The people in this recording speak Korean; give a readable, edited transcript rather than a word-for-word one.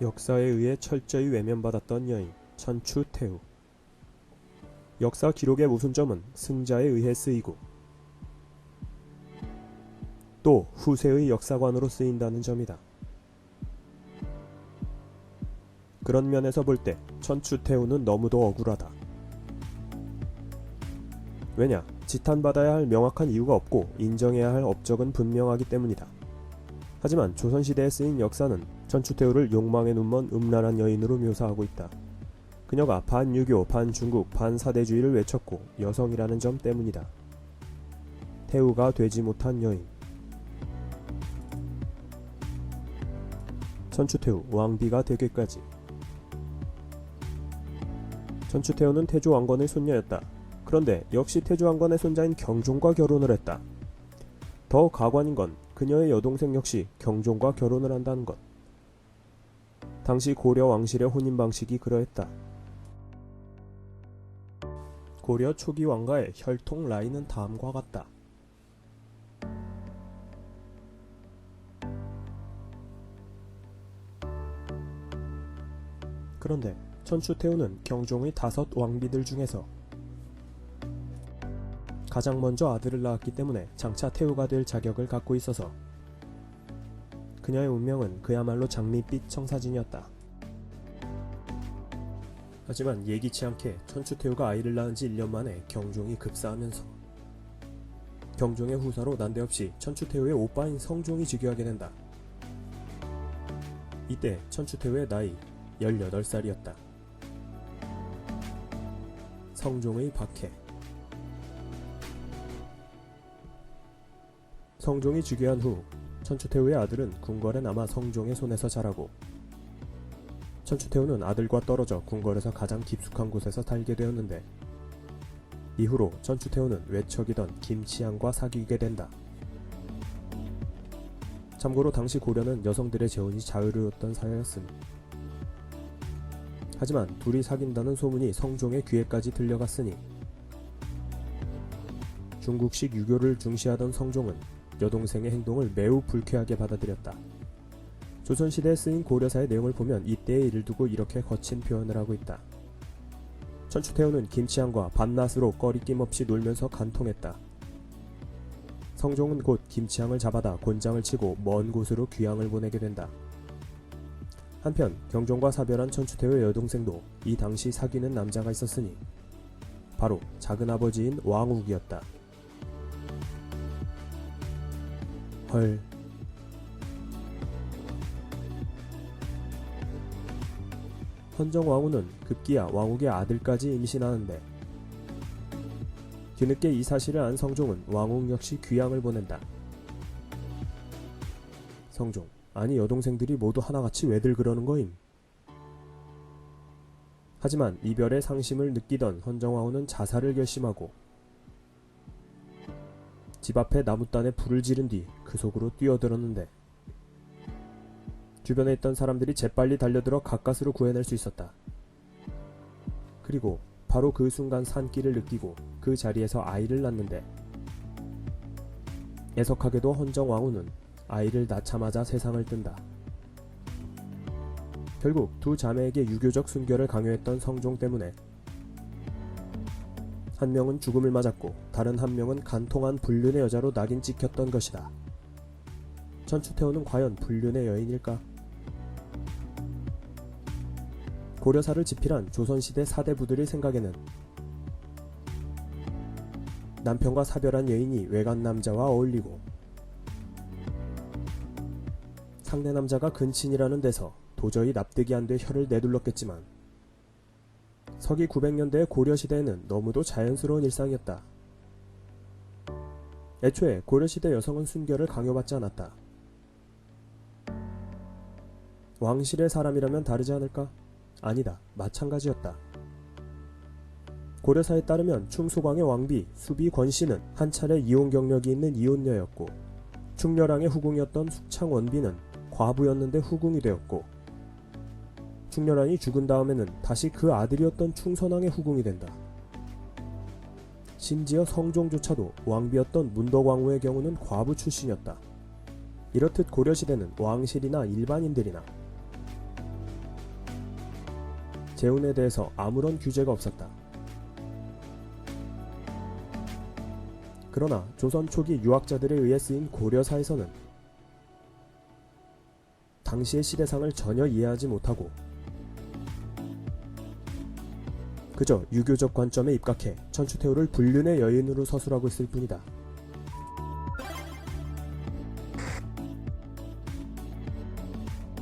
역사에 의해 철저히 외면받았던 여인 천추태후. 역사 기록의 모순점은 승자에 의해 쓰이고 또 후세의 역사관으로 쓰인다는 점이다. 그런 면에서 볼 때 천추태후는 너무도 억울하다. 왜냐? 지탄받아야 할 명확한 이유가 없고 인정해야 할 업적은 분명하기 때문이다. 하지만 조선시대에 쓰인 역사는 천추태후를 욕망에 눈먼 음란한 여인으로 묘사하고 있다. 그녀가 반유교, 반중국, 반사대주의를 외쳤고 여성이라는 점 때문이다. 태후가 되지 못한 여인. 천추태후 왕비가 되기까지. 천추태후는 태조 왕건의 손녀였다. 그런데 역시 태조 왕건의 손자인 경종과 결혼을 했다. 더 가관인 건 그녀의 여동생 역시 경종과 결혼을 한다는 것. 당시 고려 왕실의 혼인 방식이 그러했다. 고려 초기 왕가의 혈통 라인은 다음과 같다. 그런데 천추태후는 경종의 5 왕비들 중에서 가장 먼저 아들을 낳았기 때문에 장차 태후가 될 자격을 갖고 있어서 그녀의 운명은 그야말로 장밋빛 청사진이었다. 하지만 예기치 않게 천추태후가 아이를 낳은 지 1년 만에 경종이 급사하면서 경종의 후사로 난데없이 천추태후의 오빠인 성종이 즉위하게 된다. 이때 천추태후의 나이 18살이었다. 성종의 박해. 성종이 즉위한 후 천추태후의 아들은 궁궐에 남아 성종의 손에서 자라고 천추태후는 아들과 떨어져 궁궐에서 가장 깊숙한 곳에서 살게 되었는데 이후로 천추태후는 외척이던 김치향과 사귀게 된다. 참고로 당시 고려는 여성들의 재혼이 자유로웠던 사회였음. 하지만 둘이 사귄다는 소문이 성종의 귀에까지 들려갔으니 중국식 유교를 중시하던 성종은 여동생의 행동을 매우 불쾌하게 받아들였다. 조선시대에 쓰인 고려사의 내용을 보면 이때의 일을 두고 이렇게 거친 표현을 하고 있다. 천추태후는 김치향과 밤낮으로 꺼리낌 없이 놀면서 간통했다. 성종은 곧 김치향을 잡아다 곤장을 치고 먼 곳으로 귀양을 보내게 된다. 한편 경종과 사별한 천추태후의 여동생도 이 당시 사귀는 남자가 있었으니 바로 작은아버지인 왕욱이었다. 헐. 헌정왕후는 급기야 왕욱의 아들까지 임신하는데 뒤늦게 이 사실을 안 성종은 왕욱 역시 귀양을 보낸다. 성종, 아니 여동생들이 모두 하나같이 왜들 그러는 거임? 하지만 이별의 상심을 느끼던 헌정왕후는 자살을 결심하고 집 앞에 나무단에 불을 지른 뒤 그 속으로 뛰어들었는데 주변에 있던 사람들이 재빨리 달려들어 가까스로 구해낼 수 있었다. 그리고 바로 그 순간 산기를 느끼고 그 자리에서 아이를 낳는데 애석하게도 헌정왕후는 아이를 낳자마자 세상을 뜬다. 결국 두 자매에게 유교적 순결을 강요했던 성종 때문에 한 명은 죽음을 맞았고 다른 한 명은 간통한 불륜의 여자로 낙인 찍혔던 것이다. 천추태후는 과연 불륜의 여인일까? 고려사를 집필한 조선시대 사대부들의 생각에는 남편과 사별한 여인이 외간 남자와 어울리고 상대 남자가 근친이라는 데서 도저히 납득이 안 돼 혀를 내둘렀겠지만 서기 900년대의 고려시대에는 너무도 자연스러운 일상이었다. 애초에 고려시대 여성은 순결을 강요받지 않았다. 왕실의 사람이라면 다르지 않을까? 아니다. 마찬가지였다. 고려사에 따르면 충소광의 왕비 수비 권씨는 한 차례 이혼 경력이 있는 이혼녀였고 충렬왕의 후궁이었던 숙창원비는 과부였는데 후궁이 되었고 충렬왕이 죽은 다음에는 다시 그 아들이었던 충선왕의 후궁이 된다. 심지어 성종조차도 왕비였던 문덕왕후의 경우는 과부 출신이었다. 이렇듯 고려시대는 왕실이나 일반인들이나 재혼에 대해서 아무런 규제가 없었다. 그러나 조선 초기 유학자들에 의해 쓰인 고려사에서는 당시의 시대상을 전혀 이해하지 못하고 그저 유교적 관점에 입각해 천추태후를 불륜의 여인으로 서술하고 있을 뿐이다.